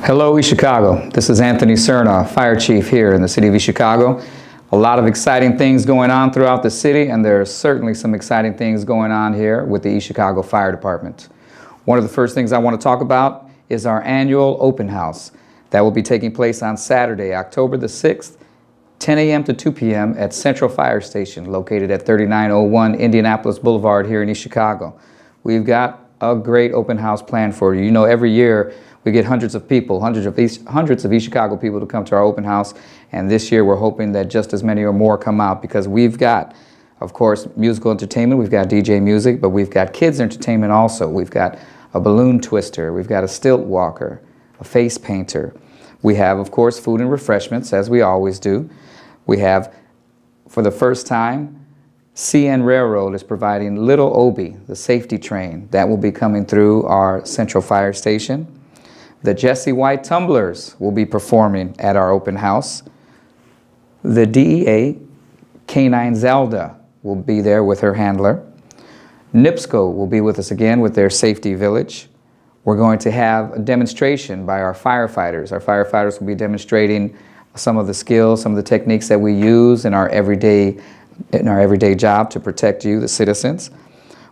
Hello, East Chicago. This is Anthony Serna, Fire Chief here in the city of East Chicago. A lot of exciting things going on throughout the city, and there are certainly some exciting things going on here with the East Chicago Fire Department. One of the first things I want to talk about is our annual open house that will be taking place on Saturday, October the 6th, 10 a.m. to 2 p.m. at Central Fire Station, located at 3901 Indianapolis Boulevard here in East Chicago. We've got a great open house planned for you. You know, every year we get hundreds of people, hundreds of East Chicago people to come to our open house, and this year we're hoping that just as many or more come out, because we've got, of course, musical entertainment, we've got DJ music, but we've got kids entertainment also. We've got a balloon twister, we've got a stilt walker, a face painter. We have, of course, food and refreshments, as we always do. We have, for the first time, CN Railroad is providing Little Obi, the safety train, that will be coming through our Central Fire Station. The Jesse White Tumblers will be performing at our open house. The DEA Canine Zelda will be there with her handler. NIPSCO will be with us again with their safety village. We're going to have a demonstration by our firefighters. Our firefighters will be demonstrating some of the skills, some of the techniques that we use in our everyday job to protect you, the citizens.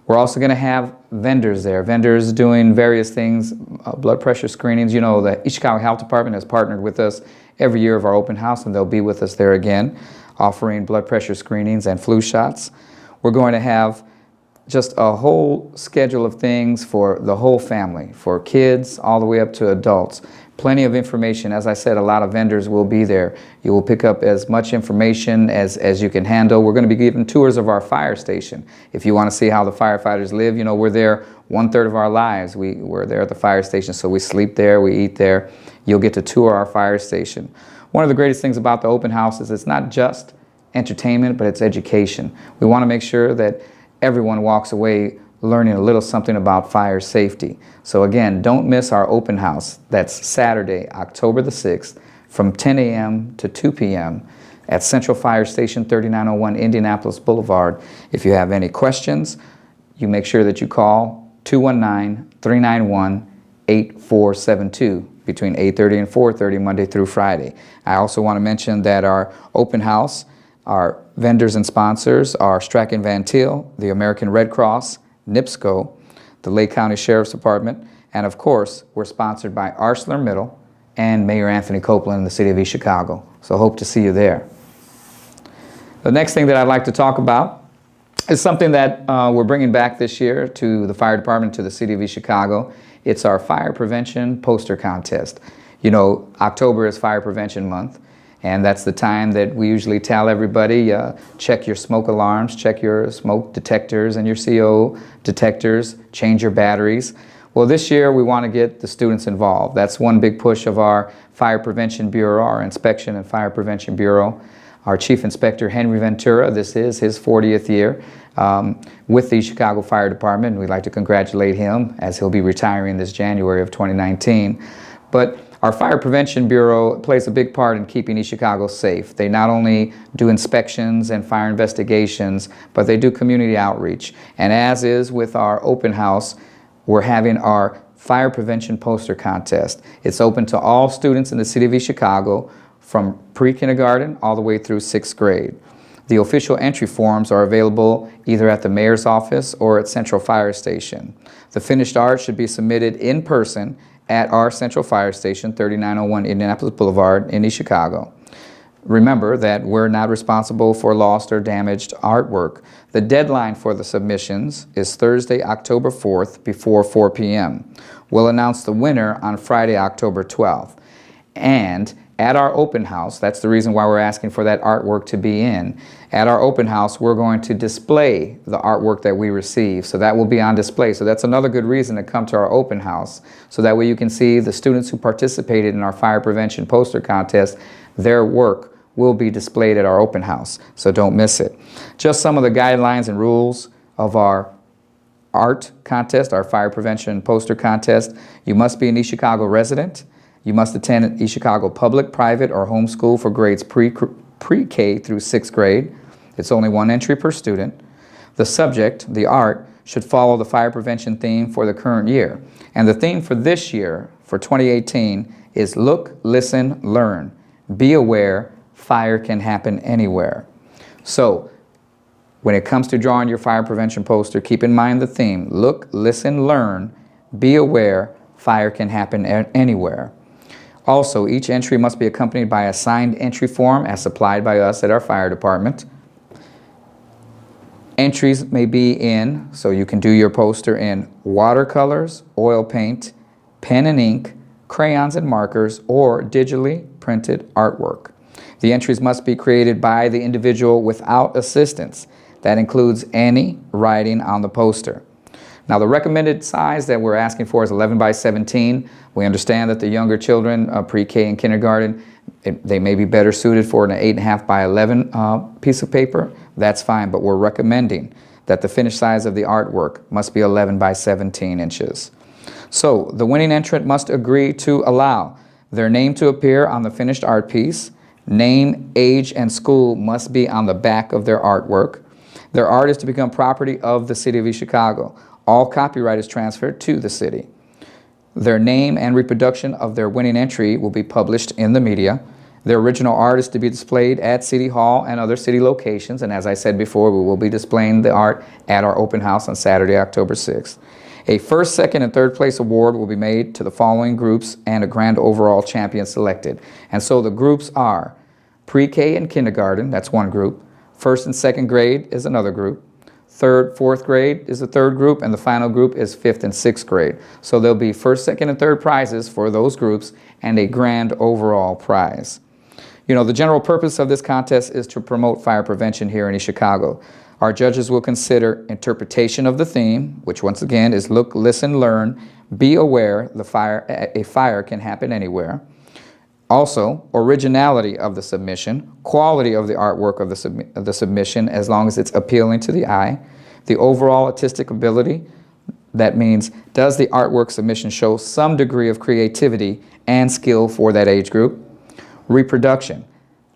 We're also going to have vendors there, vendors doing various things, blood pressure screenings. You know, the East Chicago Health Department has partnered with us every year of our open house, and they'll be with us there again, offering blood pressure screenings and flu shots. We're going to have just a whole schedule of things for the whole family, for kids all the way up to adults. Plenty of information. As I said, a lot of vendors will be there. You will pick up as much information as you can handle. We're going to be giving tours of our fire station. If you want to see how the firefighters live, you know, we're there 1/3 of our lives. We're there at the fire station, so we sleep there, we eat there. You'll get to tour our fire station. One of the greatest things about the open house is it's not just entertainment, but it's education. We want to make sure that everyone walks away learning a little something about fire safety. So again, don't miss our open house. That's Saturday, October the 6th, from 10 a.m. to 2 p.m. at Central Fire Station, 3901 Indianapolis Boulevard. If you have any questions, you make sure that you call 219-391-8472 between 8:30 and 4:30 Monday through Friday. I also want to mention that our open house, our vendors and sponsors are Strachan Van Til, the American Red Cross, NIPSCO, the Lake County Sheriff's Department, and of course, we're sponsored by ArcelorMittal and Mayor Anthony Copeland in the city of East Chicago. So hope to see you there. The next thing that I'd like to talk about is something that we're bringing back this year to the fire department, to the city of East Chicago. It's our fire prevention poster contest. You know, October is Fire Prevention Month, and that's the time that we usually tell everybody, check your smoke alarms, check your smoke detectors and your CO detectors, change your batteries. Well, this year we want to get the students involved. That's one big push of our Fire Prevention Bureau, our Inspection and Fire Prevention Bureau. Our Chief Inspector, Henry Ventura, this is his 40th year with the Chicago Fire Department, and we'd like to congratulate him as he'll be retiring this January of 2019. But our Fire Prevention Bureau plays a big part in keeping East Chicago safe. They not only do inspections and fire investigations, but they do community outreach. And as is with our open house, we're having our Fire Prevention Poster Contest. It's open to all students in the city of East Chicago from pre-kindergarten all the way through 6th grade. The official entry forms are available either at the mayor's office or at Central Fire Station. The finished art should be submitted in person at our Central Fire Station, 3901 Indianapolis Boulevard in East Chicago. Remember that we're not responsible for lost or damaged artwork. The deadline for the submissions is Thursday, October 4th before 4 p.m. We'll announce the winner on Friday, October 12th. And at our open house, that's the reason why we're asking for that artwork to be in. At our open house, we're going to display the artwork that we receive, so that will be on display. So that's another good reason to come to our open house, so that way you can see the students who participated in our fire prevention poster contest. Their work will be displayed at our open house, so don't miss it. Just some of the guidelines and rules of our art contest, our fire prevention poster contest. You must be an East Chicago resident. You must attend East Chicago public, private, or homeschool for grades pre-K through 6th grade. It's only one entry per student. The subject, the art, should follow the fire prevention theme for the current year. And the theme for this year, for 2018, is look, listen, learn. Be aware, fire can happen anywhere. So when it comes to drawing your fire prevention poster, keep in mind the theme, look, listen, learn, be aware, fire can happen anywhere. Also, each entry must be accompanied by a signed entry form as supplied by us at our fire department. Entries may be in, so you can do your poster in watercolors, oil paint, pen and ink, crayons and markers, or digitally printed artwork. The entries must be created by the individual without assistance. That includes any writing on the poster. Now, the recommended size that we're asking for is 11 by 17. We understand that the younger children, pre-K and kindergarten, they may be better suited for an 8.5 by 11 piece of paper. That's fine, but we're recommending that the finished size of the artwork must be 11 by 17 inches. So, the winning entrant must agree to allow their name to appear on the finished art piece. Name, age, and school must be on the back of their artwork. Their art is to become property of the City of East Chicago. All copyright is transferred to the city. Their name and reproduction of their winning entry will be published in the media. Their original art is to be displayed at City Hall and other city locations, and as I said before, we will be displaying the art at our open house on Saturday, October 6th. A first, second, and third place award will be made to the following groups and a grand overall champion selected. And so the groups are pre-K and kindergarten, that's one group. First and second grade is another group. Third, fourth grade is the third group, and the final group is fifth and sixth grade. So there'll be first, second, and third prizes for those groups and a grand overall prize. You know, the general purpose of this contest is to promote fire prevention here in East Chicago. Our judges will consider interpretation of the theme, which once again is look, listen, learn, be aware a fire can happen anywhere. Also, originality of the submission, quality of the artwork of the submission as long as it's appealing to the eye, the overall artistic ability, that means does the artwork submission show some degree of creativity and skill for that age group, reproduction,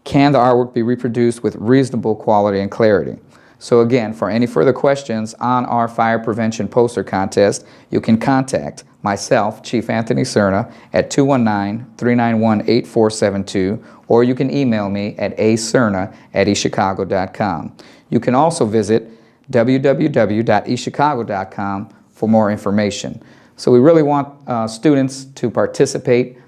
can the artwork be reproduced with reasonable quality and clarity. So again, for any further questions on our fire prevention poster contest, you can contact myself, Chief Anthony Serna, at 219-391-8472, or you can email me at aserna@eastchicago.com. You can also visit www.eastchicago.com for more information. So we really want students to participate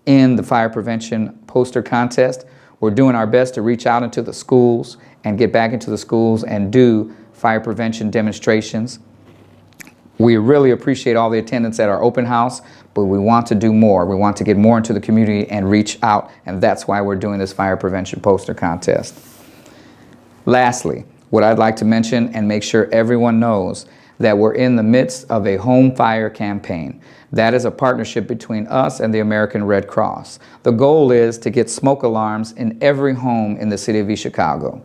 in the fire prevention poster contest. We're doing our best to reach out into the schools and get back into the schools and do fire prevention demonstrations. We really appreciate all the attendance at our open house, but we want to do more. We want to get more into the community and reach out, and that's why we're doing this fire prevention poster contest. Lastly, what I'd like to mention and make sure everyone knows that we're in the midst of a home fire campaign. That is a partnership between us and the American Red Cross. The goal is to get smoke alarms in every home in the city of East Chicago.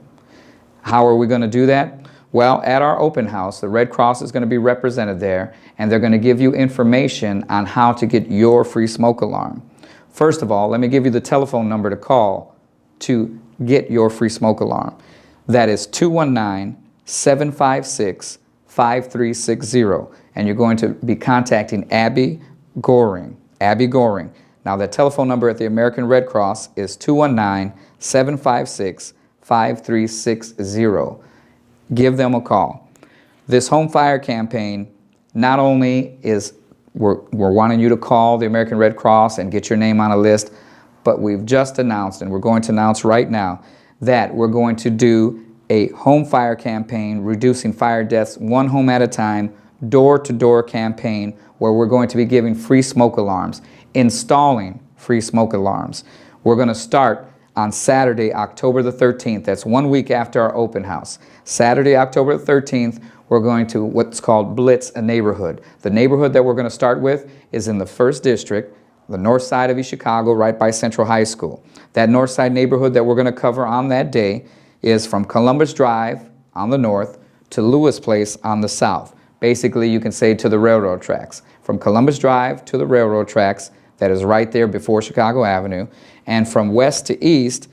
How are we going to do that? Well, at our open house, the Red Cross is going to be represented there, and they're going to give you information on how to get your free smoke alarm. First of all, let me give you the telephone number to call to get your free smoke alarm. That is 219-756-5360, and you're going to be contacting Abby Goring. Abby Goring. Now, that telephone number at the American Red Cross is 219-756-5360. Give them a call. This home fire campaign not only is we're wanting you to call the American Red Cross and get your name on a list, but we've just announced, and we're going to announce right now, that we're going to do a home fire campaign reducing fire deaths one home at a time, door-to-door campaign where we're going to be giving free smoke alarms, installing free smoke alarms. We're going to start on Saturday, October the 13th. That's 1 week after our open house. Saturday, October the 13th, we're going to what's called blitz a neighborhood. The neighborhood that we're going to start with is in the 1st District, the north side of East Chicago, right by Central High School. That north side neighborhood that we're going to cover on that day is from Columbus Drive on the north to Lewis Place on the south. Basically, you can say to the railroad tracks. From Columbus Drive to the railroad tracks, that is right there before Chicago Avenue. And from west to east,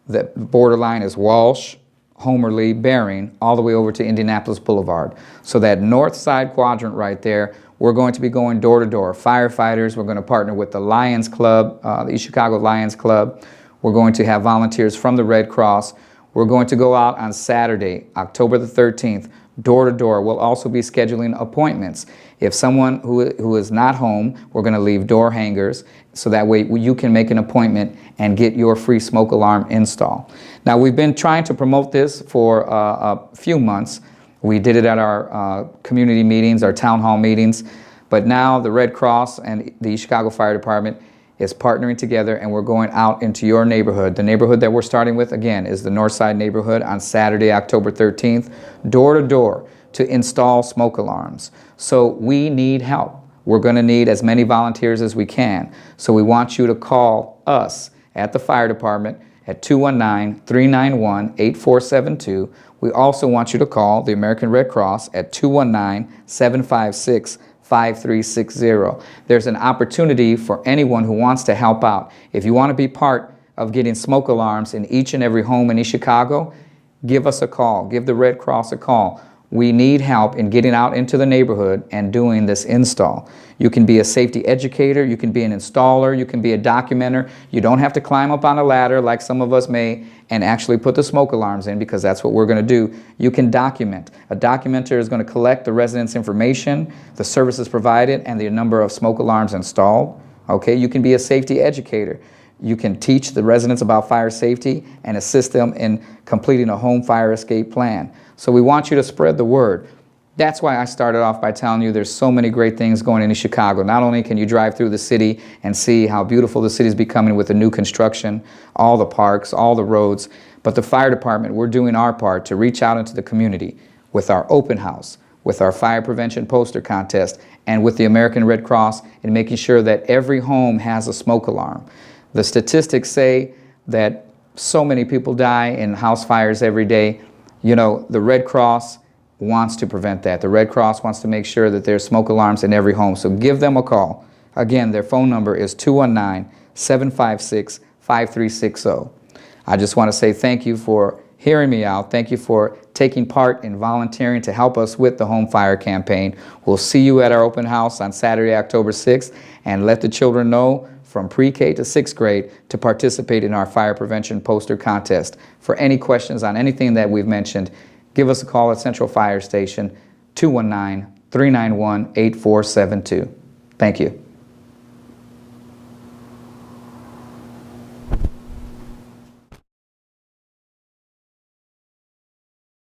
the borderline is Walsh, Homer Lee bearing all the way over to Indianapolis Boulevard. So that north side quadrant right there, we're going to be going door to door. Firefighters, we're going to partner with the Lions Club, the East Chicago Lions Club. We're going to have volunteers from the Red Cross. We're going to go out on Saturday, October the 13th, door to door. We'll also be scheduling appointments. If someone who is not home, we're going to leave door hangers so that way you can make an appointment and get your free smoke alarm install. Now, we've been trying to promote this for a few months. We did it at our community meetings, our town hall meetings, but now the Red Cross and the Chicago Fire Department is partnering together, and we're going out into your neighborhood. The neighborhood that we're starting with, again, is the North Side neighborhood on Saturday, October 13th, door to door to install smoke alarms. So we need help. We're going to need as many volunteers as we can. So we want you to call us at the fire department at 219-391-8472. We also want you to call the American Red Cross at 219-756-5360. There's an opportunity for anyone who wants to help out. If you want to be part of getting smoke alarms in each and every home in East Chicago, give us a call. Give the Red Cross a call. We need help in getting out into the neighborhood and doing this install. You can be a safety educator, you can be an installer, you can be a documenter. You don't have to climb up on a ladder like some of us may and actually put the smoke alarms in, because that's what we're going to do. You can document. A documenter is going to collect the residents' information, the services provided, and the number of smoke alarms installed. Okay, you can be a safety educator. You can teach the residents about fire safety and assist them in completing a home fire escape plan. So we want you to spread the word. That's why I started off by telling you there's so many great things going on in Chicago. Not only can you drive through the city and see how beautiful the city is becoming with the new construction, all the parks, all the roads, but the fire department, we're doing our part to reach out into the community with our open house, with our fire prevention poster contest, and with the American Red Cross in making sure that every home has a smoke alarm. The statistics say that so many people die in house fires every day. You know, the Red Cross wants to prevent that. The Red Cross wants to make sure that there's smoke alarms in every home. So give them a call. Again, their phone number is 219-756-5360. I just want to say thank you for hearing me out. Thank you for taking part in volunteering to help us with the home fire campaign. We'll see you at our open house on Saturday, October 6th, and let the children know from pre-K to 6th grade to participate in our fire prevention poster contest. For any questions on anything that we've mentioned, give us a call at Central Fire Station, 219-391-8472. Thank you.